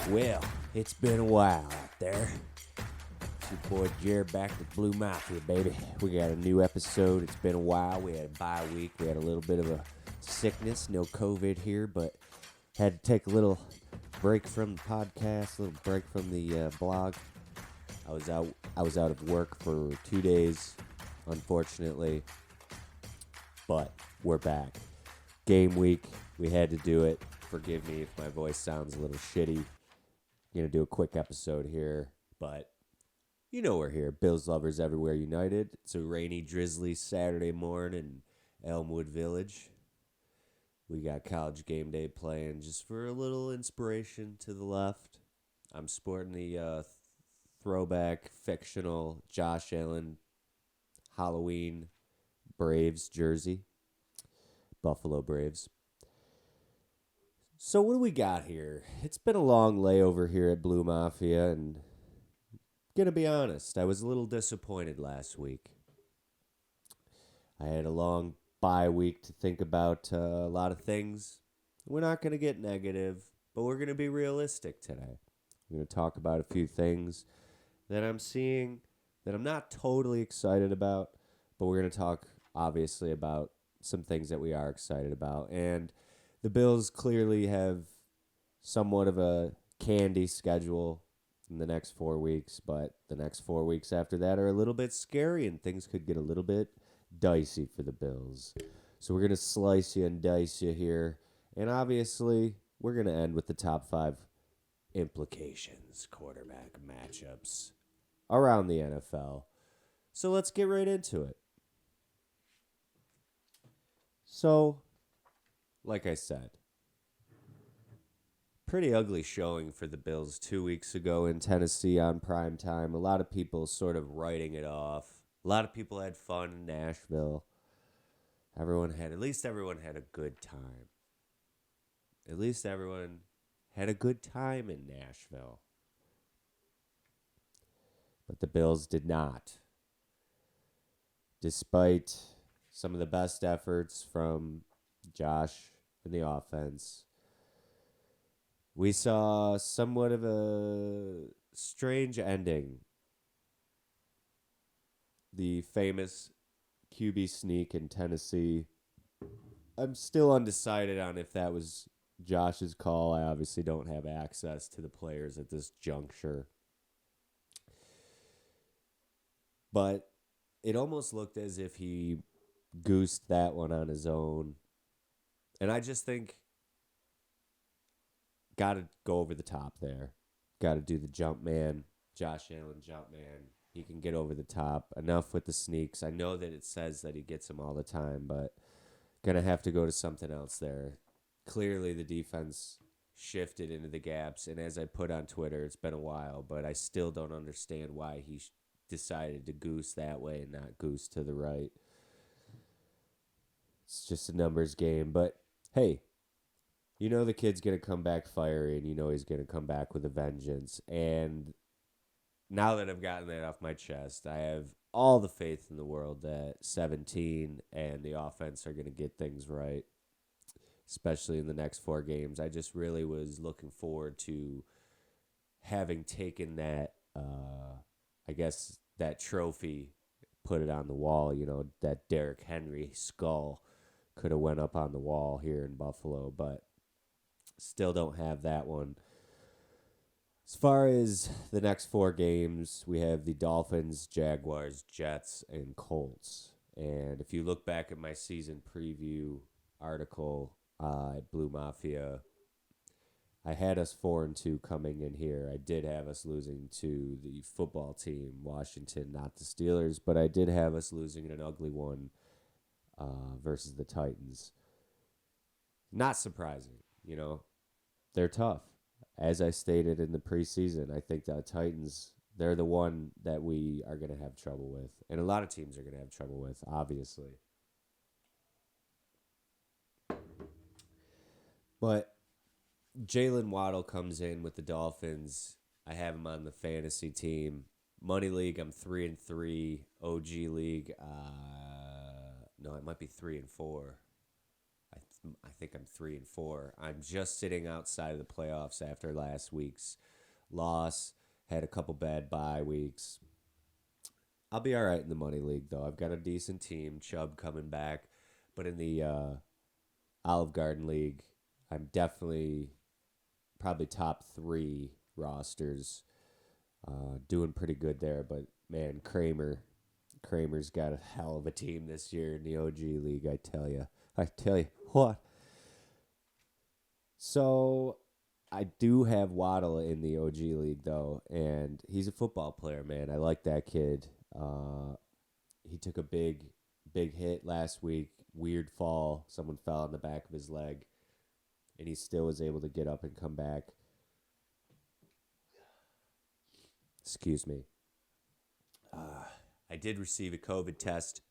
Well, it's been a while out there. It's your boy Jared back with Blue Mafia, baby. We got a new episode. It's been a while. We had a bye week. We had a little bit of a sickness. No COVID here, but had to take a little break from the podcast, a little break from the blog. I was out of work for 2 days, unfortunately. But we're back. Game week. We had to do it. Forgive me if my voice sounds a little shitty. Gonna do a quick episode here, but you know we're here. Bills lovers everywhere united. It's a rainy, drizzly Saturday morning in Elmwood Village. We got college game day playing just for a little inspiration to the left. I'm sporting the throwback, fictional Josh Allen Halloween Braves jersey. Buffalo Braves. So what do we got here? It's been a long layover here at Blue Mafia, and gonna be honest, I was a little disappointed last week. I had a long bye week to think about a lot of things. We're not gonna get negative, but we're gonna be realistic today. We're gonna talk about a few things that I'm seeing that I'm not totally excited about, but we're gonna talk obviously about some things that we are excited about. And the Bills clearly have somewhat of a candy schedule in the next 4 weeks, but the next 4 weeks after that are a little bit scary, and things could get a little bit dicey for the Bills. So we're going to slice you and dice you here, and obviously we're going to end with the top 5 implications, quarterback matchups around the NFL. So let's get right into it. So, like I said, pretty ugly showing for the Bills 2 weeks ago in Tennessee on prime time. A lot of people sort of writing it off. A lot of people had fun in Nashville. At least everyone had a good time. At least everyone had a good time in Nashville. But the Bills did not. Despite some of the best efforts from Josh in the offense, we saw somewhat of a strange ending. The famous QB sneak in Tennessee. I'm still undecided on if that was Josh's call. I obviously don't have access to the players at this juncture. But it almost looked as if he goosed that one on his own. And I just think, got to go over the top there. Got to do the jump man, Josh Allen jump man. He can get over the top. Enough with the sneaks. I know that it says that he gets them all the time, but going to have to go to something else there. Clearly the defense shifted into the gaps, and as I put on Twitter, it's been a while, but I still don't understand why he decided to goose that way and not goose to the right. It's just a numbers game, but hey, you know the kid's going to come back fiery, and you know he's going to come back with a vengeance. And now that I've gotten that off my chest, I have all the faith in the world that 17 and the offense are going to get things right, especially in the next 4 games. I just really was looking forward to having taken that, that trophy, put it on the wall, that Derrick Henry skull could have went up on the wall here in Buffalo, but still don't have that one. As far as the next 4 games, we have the Dolphins, Jaguars, Jets, and Colts. And if you look back at my season preview article at Blue Mafia, I had us 4-2 coming in here. I did have us losing to the football team, Washington, not the Steelers, but I did have us losing in an ugly one versus the Titans. Not surprising, They're tough. As I stated in the preseason, I think the Titans, they're the one that we are going to have trouble with. And a lot of teams are going to have trouble with, obviously. But Jalen Waddle comes in with the Dolphins. I have him on the fantasy team. Money League, I'm 3-3. OG League, no, it might be 3-4. I think I'm 3-4. I'm just sitting outside of the playoffs after last week's loss. Had a couple bad bye weeks. I'll be all right in the money league, though. I've got a decent team. Chubb coming back. But in the Olive Garden League, I'm definitely probably top 3 rosters. Doing pretty good there. But, man, Kramer's got a hell of a team this year in the OG League, I tell you. I tell you what. So I do have Waddle in the OG League, though, and he's a football player, man. I like that kid. He took a big hit last week, weird fall. Someone fell on the back of his leg, and he still was able to get up and come back. Excuse me. I did receive a COVID test,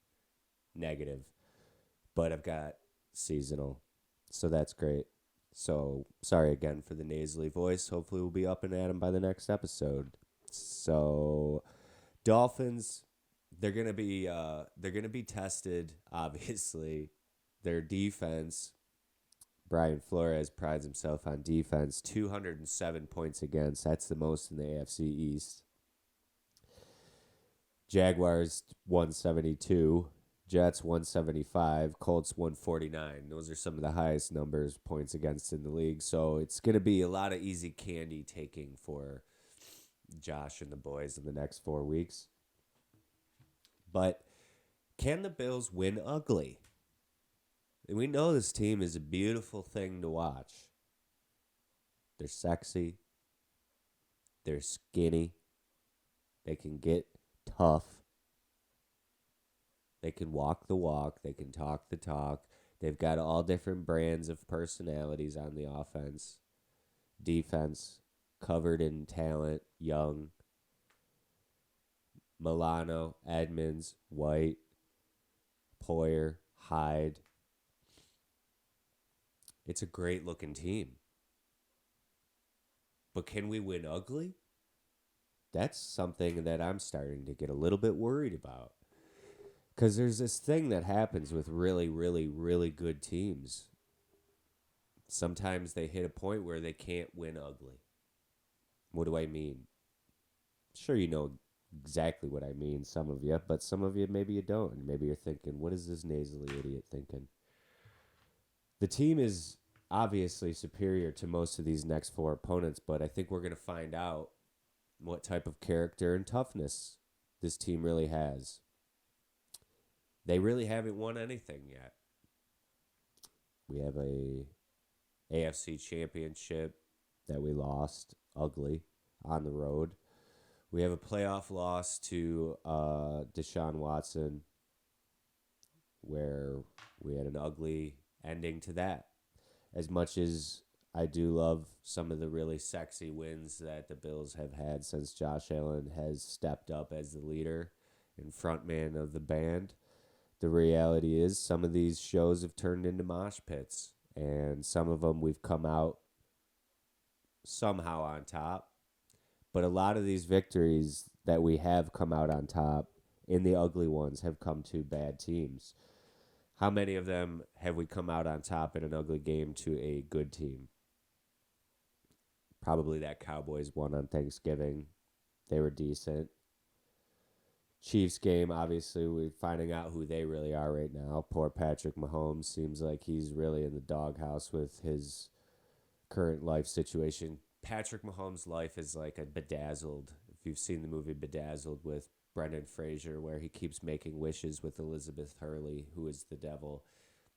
negative, but I've got seasonal, so that's great. So sorry again for the nasally voice. Hopefully we'll be up and at 'em by the next episode. So Dolphins, they're gonna be tested. Obviously, their defense. Brian Flores prides himself on defense. 207 points against. That's the most in the AFC East. Jaguars 172. Jets 175, Colts 149. Those are some of the highest numbers points against in the league. So it's going to be a lot of easy candy taking for Josh and the boys in the next 4 weeks. But can the Bills win ugly? And we know this team is a beautiful thing to watch. They're sexy. They're skinny. They can get tough. They can walk the walk. They can talk the talk. They've got all different brands of personalities on the offense. Defense, covered in talent, young. Milano, Edmonds, White, Poyer, Hyde. It's a great-looking team. But can we win ugly? That's something that I'm starting to get a little bit worried about. Because there's this thing that happens with really, really, really good teams. Sometimes they hit a point where they can't win ugly. What do I mean? Sure, you know exactly what I mean, some of you, but some of you, maybe you don't. And maybe you're thinking, what is this nasally idiot thinking? The team is obviously superior to most of these next 4 opponents, but I think we're going to find out what type of character and toughness this team really has. They really haven't won anything yet. We have a AFC championship that we lost ugly on the road. We have a playoff loss to Deshaun Watson where we had an ugly ending to that. As much as I do love some of the really sexy wins that the Bills have had since Josh Allen has stepped up as the leader and frontman of the band, the reality is some of these shows have turned into mosh pits, and some of them we've come out somehow on top. But a lot of these victories that we have come out on top in the ugly ones have come to bad teams. How many of them have we come out on top in an ugly game to a good team? Probably that Cowboys one on Thanksgiving. They were decent. Chiefs game, obviously, we're finding out who they really are right now. Poor Patrick Mahomes seems like he's really in the doghouse with his current life situation. Patrick Mahomes' life is like a Bedazzled. If you've seen the movie Bedazzled with Brendan Fraser, where he keeps making wishes with Elizabeth Hurley, who is the devil,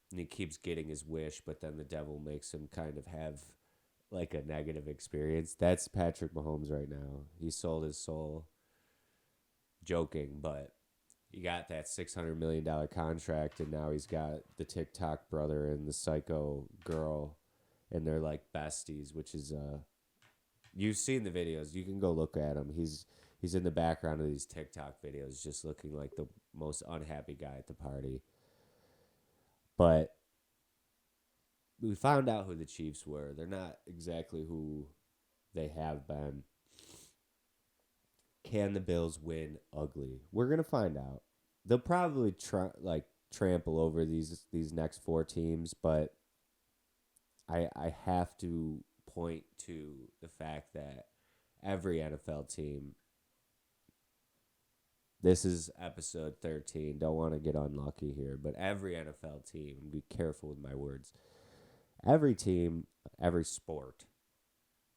and he keeps getting his wish, but then the devil makes him kind of have like a negative experience. That's Patrick Mahomes right now. He sold his soul. Joking, but he got that $600 million contract, and now he's got the TikTok brother and the psycho girl, and they're like besties, which is you've seen the videos. You can go look at him. He's in the background of these TikTok videos, just looking like the most unhappy guy at the party. But we found out who the Chiefs were. They're not exactly who they have been. Can the Bills win ugly? We're going to find out. They'll probably trample over these next 4 teams, but I have to point to the fact that every NFL team, this is episode 13, don't want to get unlucky here, but every NFL team, be careful with my words, every team, every sport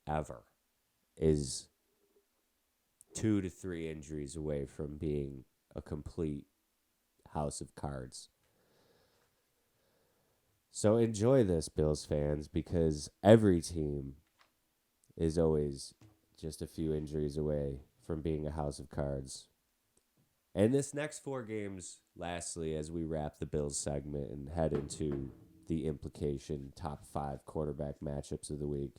ever is 2 to 3 injuries away from being a complete house of cards. So enjoy this, Bills fans, because every team is always just a few injuries away from being a house of cards. And this next 4 games, lastly, as we wrap the Bills segment and head into the implication top 5 quarterback matchups of the week,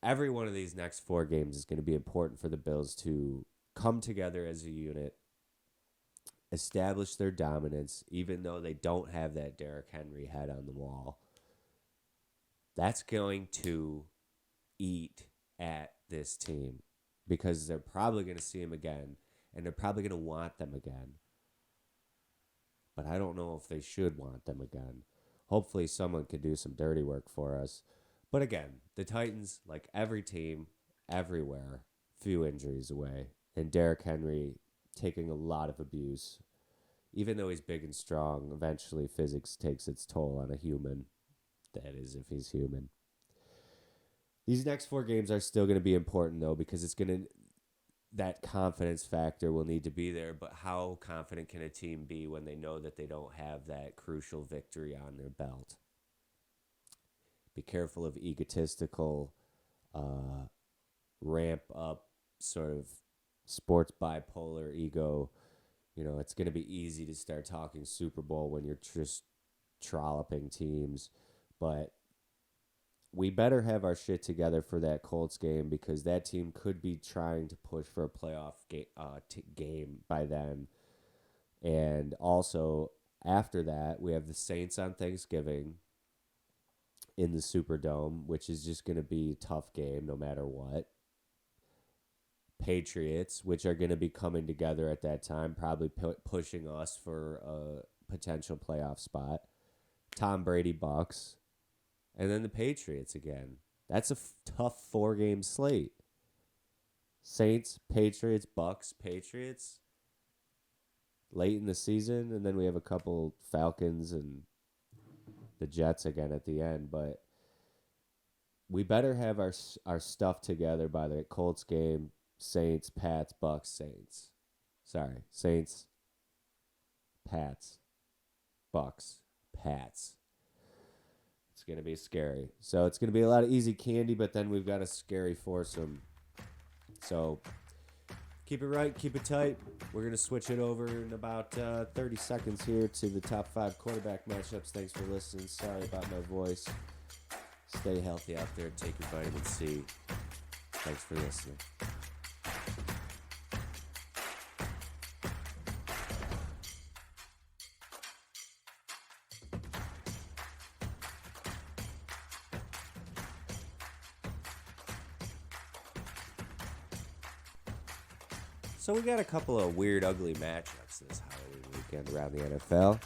every one of these next 4 games is going to be important for the Bills to come together as a unit, establish their dominance, even though they don't have that Derrick Henry head on the wall. That's going to eat at this team because they're probably going to see him again, and they're probably going to want them again. But I don't know if they should want them again. Hopefully someone could do some dirty work for us. But again, the Titans, like every team, everywhere, few injuries away. And Derrick Henry taking a lot of abuse. Even though he's big and strong, eventually physics takes its toll on a human. That is, if he's human. These next 4 games are still going to be important, though, because it's going to... that confidence factor will need to be there, but how confident can a team be when they know that they don't have that crucial victory on their belt? Be careful of egotistical, ramp up sort of sports bipolar ego. You know, it's going to be easy to start talking Super Bowl when you're just trolloping teams, but we better have our shit together for that Colts game because that team could be trying to push for a playoff game by then. And also, after that, we have the Saints on Thanksgiving in the Superdome, which is just going to be a tough game no matter what. Patriots, which are going to be coming together at that time, probably pushing us for a potential playoff spot. Tom Brady, Bucks. And then the Patriots again. That's a tough 4-game slate. Saints, Patriots, Bucks, Patriots. Late in the season. And then we have a couple Falcons and the Jets again at the end. But we better have our stuff together by the Colts game. Saints, Pats, Bucks, Saints. Sorry. Saints, Pats, Bucks, Pats. It's going to be scary. So it's going to be a lot of easy candy, but then we've got a scary foursome. So keep it right, keep it tight. We're going to switch it over in about 30 seconds here to the top 5 quarterback matchups. Thanks for listening. Sorry about my voice. Stay healthy out there. Take your vitamin C. Thanks for listening. So we got a couple of weird, ugly matchups this Halloween weekend around the NFL.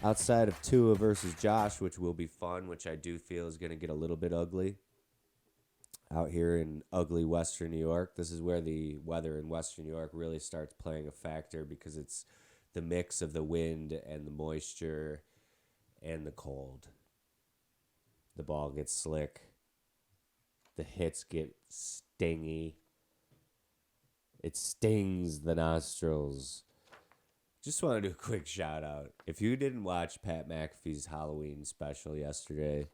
Outside of Tua versus Josh, which will be fun, which I do feel is going to get a little bit ugly. Out here in ugly Western New York, this is where the weather in Western New York really starts playing a factor because it's the mix of the wind and the moisture and the cold. The ball gets slick. The hits get stingy. It stings the nostrils. Just want to do a quick shout out. If you didn't watch Pat McAfee's Halloween special yesterday,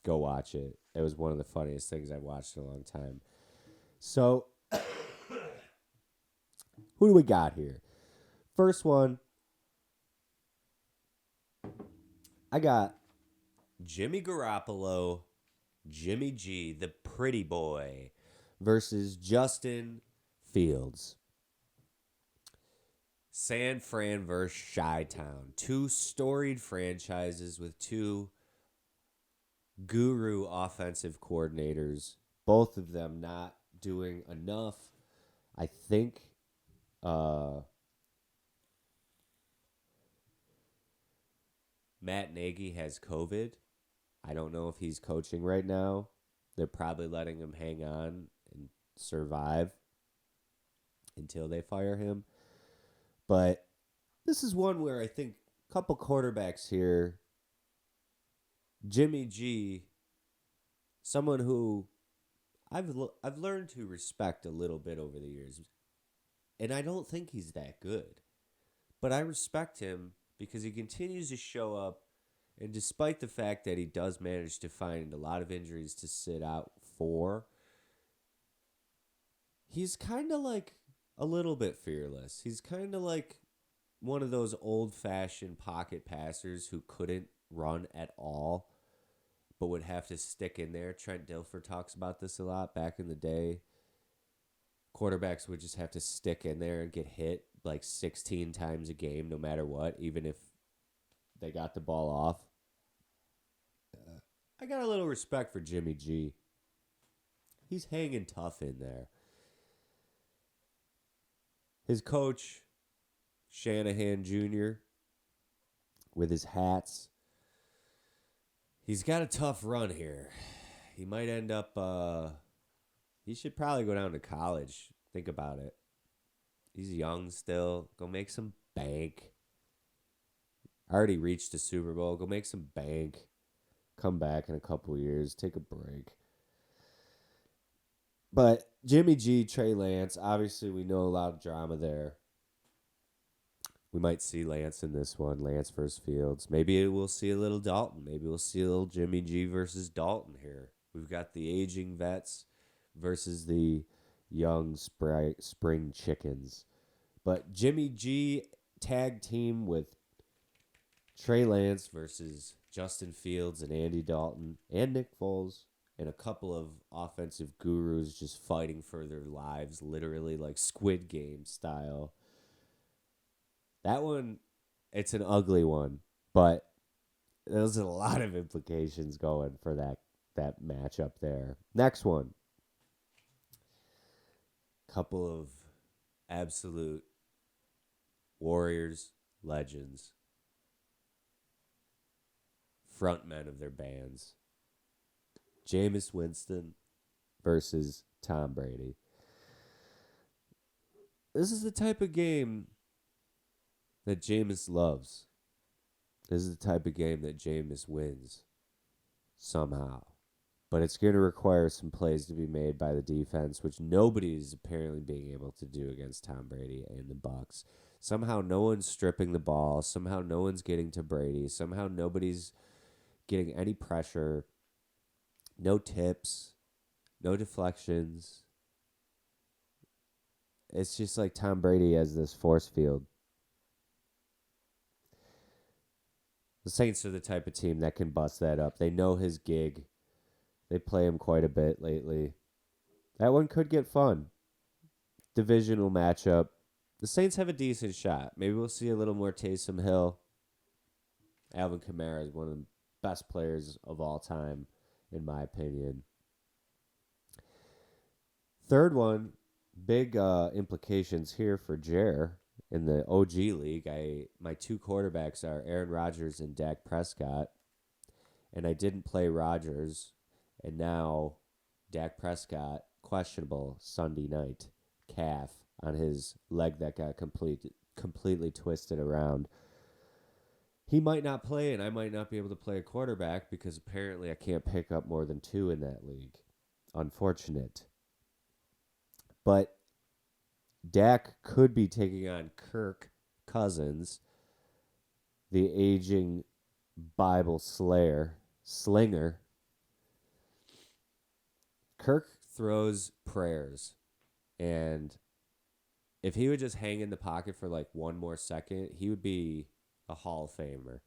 go watch it. It was one of the funniest things I've watched in a long time. So, who do we got here? First one, I got Jimmy Garoppolo, Jimmy G, the pretty boy, versus Justin Fields. San Fran versus Chi-Town. 2 storied franchises with 2 guru offensive coordinators. Both of them not doing enough. I think Matt Nagy has COVID. I don't know if he's coaching right now. They're probably letting him hang on and survive until they fire him. But this is one where I think a couple quarterbacks here. Jimmy G, someone who I've learned to respect a little bit over the years. And I don't think he's that good. But I respect him because he continues to show up. And despite the fact that he does manage to find a lot of injuries to sit out for, he's kind of like a little bit fearless. He's kind of like one of those old-fashioned pocket passers who couldn't run at all, but would have to stick in there. Trent Dilfer talks about this a lot back in the day. Quarterbacks would just have to stick in there and get hit like 16 times a game, no matter what, even if they got the ball off. I got a little respect for Jimmy G. He's hanging tough in there. His coach, Shanahan Jr., with his hats, he's got a tough run here. He might end up, he should probably go down to college. Think about it. He's young still. Go make some bank. Already reached a Super Bowl. Go make some bank. Come back in a couple years. Take a break. But Jimmy G, Trey Lance, obviously we know a lot of drama there. We might see Lance in this one, Lance versus Fields. Maybe we'll see a little Dalton. Maybe we'll see a little Jimmy G versus Dalton here. We've got the aging vets versus the young spring chickens. But Jimmy G tag team with Trey Lance versus Justin Fields and Andy Dalton and Nick Foles and a couple of offensive gurus just fighting for their lives, literally like Squid Game style. That one, it's an ugly one, but there's a lot of implications going for that matchup there. Next one. Couple of absolute Warriors legends. Frontmen of their bands. Jameis Winston versus Tom Brady. This is the type of game that Jameis loves. This is the type of game that Jameis wins somehow. But it's going to require some plays to be made by the defense, which nobody is apparently being able to do against Tom Brady and the Bucs. Somehow no one's stripping the ball. Somehow no one's getting to Brady. Somehow nobody's getting any pressure. No tips. No deflections. It's just like Tom Brady has this force field. The Saints are the type of team that can bust that up. They know his gig. They play him quite a bit lately. That one could get fun. Divisional matchup. The Saints have a decent shot. Maybe we'll see a little more Taysom Hill. Alvin Kamara is one of the best players of all time, in my opinion. Third one, big implications here for Jer in the OG league. My two quarterbacks are Aaron Rodgers and Dak Prescott, and I didn't play Rodgers. And now Dak Prescott, questionable Sunday night, calf on his leg that got completely twisted around. He might not play, and I might not be able to play a quarterback because apparently I can't pick up more than two in that league. Unfortunate. But Dak could be taking on Kirk Cousins, the aging Bible slinger. Kirk throws prayers, and if he would just hang in the pocket for like one more second, he would be a Hall of Famer.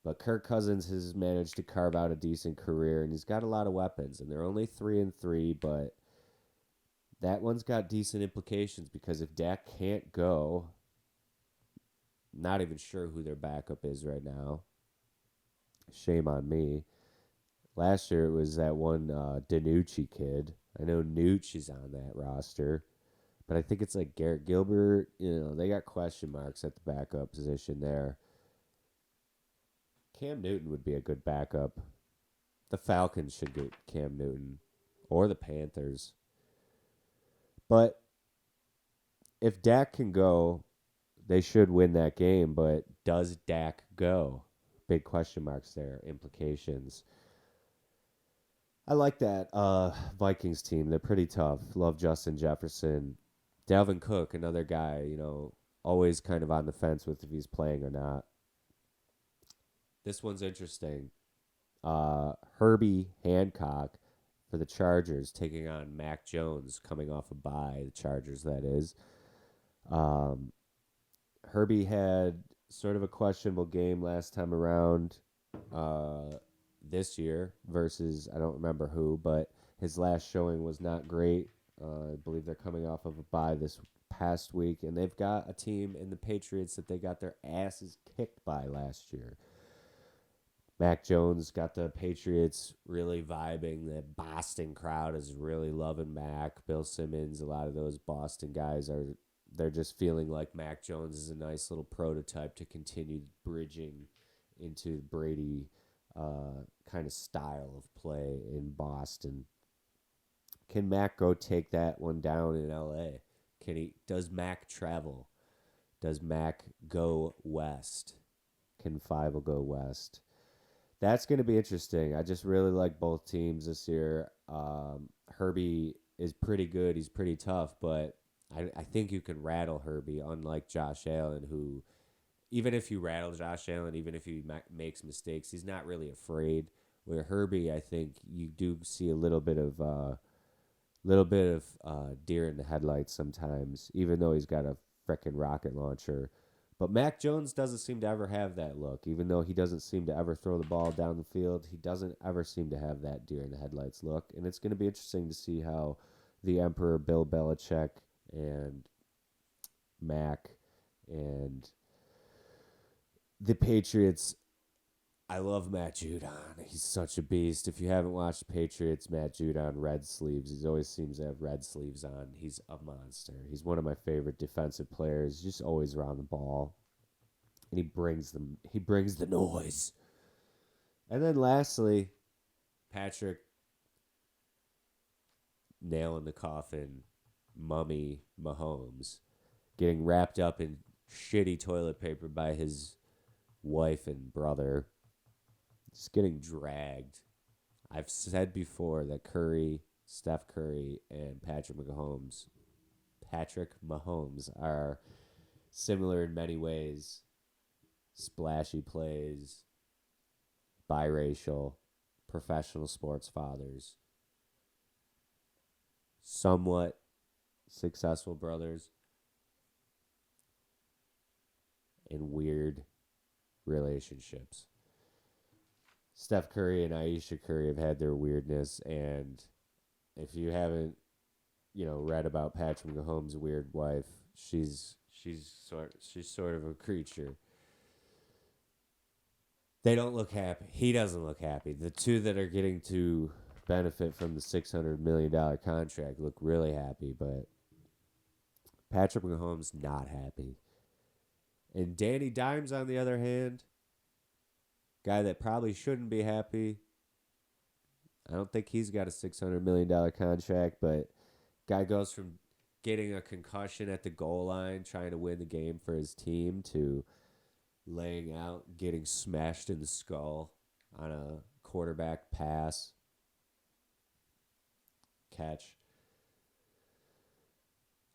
But Kirk Cousins has managed to carve out a decent career, and he's got a lot of weapons, and they're only 3-3, but that one's got decent implications because if Dak can't go, not even sure who their backup is right now. Shame on me. Last year it was that one DiNucci kid. I know Nooch is on that roster, but I think it's like Garrett Gilbert. You know, they got question marks at the backup position there. Cam Newton would be a good backup. The Falcons should get Cam Newton, or the Panthers. But if Dak can go, they should win that game. But does Dak go? Big question marks there. Implications. I like that Vikings team. They're pretty tough. Love Justin Jefferson. Dalvin Cook, another guy, always kind of on the fence with if he's playing or not. This one's interesting. Herby Hancock for the Chargers taking on Mac Jones coming off a bye. The Chargers, that is. Herby had sort of a questionable game last time around this year versus, I don't remember who, but his last showing was not great. I believe they're coming off of a bye this past week, and they've got a team in the Patriots that they got their asses kicked by last year. Mac Jones got the Patriots really vibing. The Boston crowd is really loving Mac. Bill Simmons, a lot of those Boston guys they're just feeling like Mac Jones is a nice little prototype to continue bridging into Brady kind of style of play in Boston. Can Mac go take that one down in LA? Does Mac travel? Does Mac go west? Can Five go west? That's going to be interesting. I just really like both teams this year. Herby is pretty good. He's pretty tough, but I think you can rattle Herby, unlike Josh Allen, who, even if you rattle Josh Allen, even if he makes mistakes, he's not really afraid. Where Herby, I think you do see a little bit of deer in the headlights sometimes, even though he's got a frickin' rocket launcher. But Mac Jones doesn't seem to ever have that look. Even though he doesn't seem to ever throw the ball down the field, he doesn't ever seem to have that deer in the headlights look. And it's going to be interesting to see how the Emperor Bill Belichick and Mac and the Patriots. I love Matt Judon. He's such a beast. If you haven't watched the Patriots, Matt Judon, red sleeves. He always seems to have red sleeves on. He's a monster. He's one of my favorite defensive players. Just always around the ball. And he brings the noise. And then lastly, Patrick nailing the coffin, Mummy Mahomes, getting wrapped up in shitty toilet paper by his wife and brother. Just getting dragged. I've said before that Steph Curry, and Patrick Mahomes are similar in many ways. Splashy plays, biracial, professional sports fathers, somewhat successful brothers, and weird relationships. Steph Curry and Ayesha Curry have had their weirdness, and if you haven't, read about Patrick Mahomes' weird wife, she's sort of a creature. They don't look happy. He doesn't look happy. The two that are getting to benefit from the $600 million contract look really happy, but Patrick Mahomes not happy. And Danny Dimes, on the other hand, guy that probably shouldn't be happy. I don't think he's got a $600 million contract, but guy goes from getting a concussion at the goal line, trying to win the game for his team, to laying out, getting smashed in the skull on a quarterback pass catch.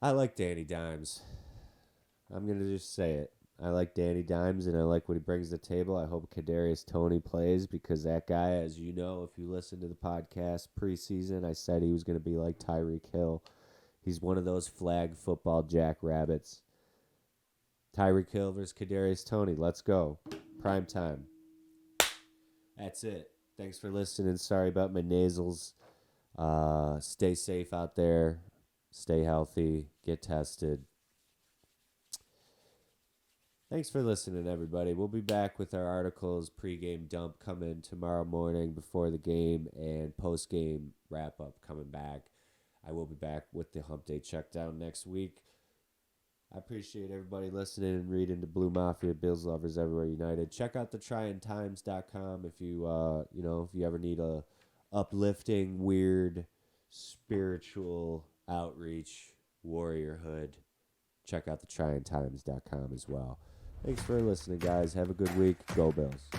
I like Danny Dimes. I'm going to just say it. I like Danny Dimes, and I like what he brings to the table. I hope Kadarius Toney plays, because that guy, as you know, if you listen to the podcast preseason, I said he was going to be like Tyreek Hill. He's one of those flag football jackrabbits. Tyreek Hill versus Kadarius Toney. Let's go. Prime time. That's it. Thanks for listening. Sorry about my nasals. Stay safe out there. Stay healthy. Get tested. Thanks for listening, everybody. We'll be back with our articles, pregame dump coming tomorrow morning before the game, and postgame wrap-up coming back. I will be back with the Hump Day Checkdown next week. I appreciate everybody listening and reading to Blue Mafia, Bills Lovers Everywhere United. Check out the tryingtimes.com if you if you ever need a uplifting, weird, spiritual outreach, warriorhood. Check out the tryingtimes.com as well. Thanks for listening, guys. Have a good week. Go Bills.